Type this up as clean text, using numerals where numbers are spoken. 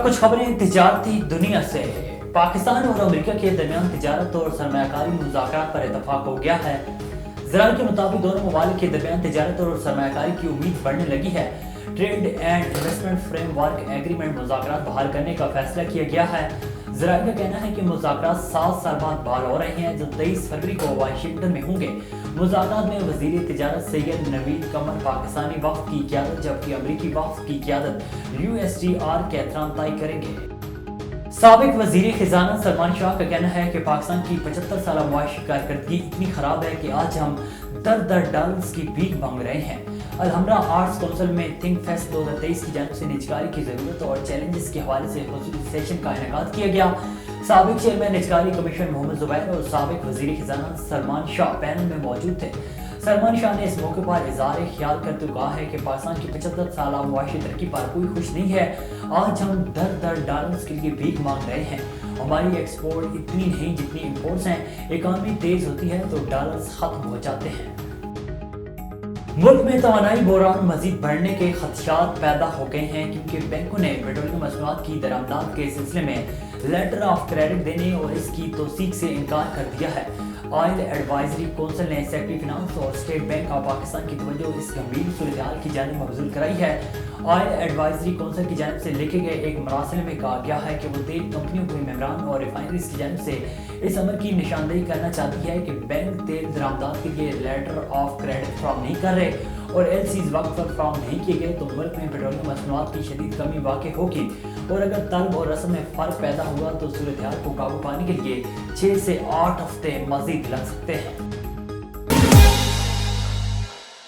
कुछ खबरें तिजारती दुनिया से। पाकिस्तान और अमेरिका के दरमियान तिजारत और सरमायाकारी मुज़ाकरात पर इत्तफाक हो गया है। ज़राए के मुताबिक दोनों ममालिक के दरमियान तिजारत और सरमायाकारी की उम्मीद बढ़ने लगी है। Trade and investment framework agreement मुज़ाकरात बहाल करने का फैसला किया गया है। ज़राए का कहना है कि मुज़ाकरात 7 साल बाद बहाल हो रहे हैं, जो 23 फरवरी को वाशिंगटन में होंगे। मुज़ाकरात में वज़ीर तिजारत सैयद नवीद कमर पाकिस्तानी वफ़द की क़यादत जबकि अमरीकी वफ़द की क़यादत USTR के एहतराम तय करेंगे। साबिक वज़ीर ख़ज़ाना सलमान शाह का कहना है कि पाकिस्तान की 75 साल मुआशी कारकर्दगी इतनी ख़राब है कि आज हम दर डॉलर्स की भीख मांग रहे हैं। अलहमरा आर्ट्स काउंसिल में थिंक फेस्ट 2023 की जानिब से निजकारी की ज़रूरत और चैलेंजेस के हवाले से खुसूसी सेशन का इनेकाद किया गया। साबिक चेयरमैन निजकारी कमीशन मोहम्मद ज़ुबैर और साबिक वज़ीर ख़ज़ाना सलमान शाह पैनल में मौजूद थे। सलमान शाह ने इस मौके पर इज़हार ख्याल करते हुए कहा है कि पाकिस्तान की 75 साल मुआशी तरक्की पर कोई खुश नहीं है। आज हम दर डॉलर्स के लिए भीख मांग रहे हैं। हमारी एक्सपोर्ट इतनी नहीं जितनी इम्पोर्ट्स हैं। इकॉनमी तेज होती है तो डॉलर्स खत्म हो जाते हैं। मुल्क में तवानाई बहरान मजीद बढ़ने के खदशात पैदा हो गए हैं क्योंकि बैंकों ने पेट्रोलियम मसनूआत की दरामदात के सिलसिले में लेटर ऑफ क्रेडिट देने और इसकी तौसीक से इनकार कर दिया है। ऑयल एडवाइजरी काउंसिल ने सेक्रेटरी फिनांस और स्टेट बैंक ऑफ पाकिस्तान की तवज्जो इस गंभीर सूरत-ए-हाल की जानिब मबज़ूल कराई है। ऑयल एडवाइजरी काउंसिल की जानिब से लिखे गए एक मरासिल में कहा गया है कि वो तेल कंपनियों के मेम्बरान और रिफाइनरीज की जानिब से इस अमर की निशानदेही करना चाहती है कि बैंक तेल दरामदात के लिए लेटर ऑफ क्रेडिट फ्राहम नहीं कर रहे और LCs वक्त पर फ्राहम नहीं किए गए तो मुल्क में पेट्रोलियम मसनूआत की शदीद कमी वाक़ई होगी और अगर तलब और रस्म में फ़र्क पैदा हुआ तो सूरत-ए-हाल को काबू पाने के लिए 6 से 8 हफ्ते मज़ीद लग सकते हैं।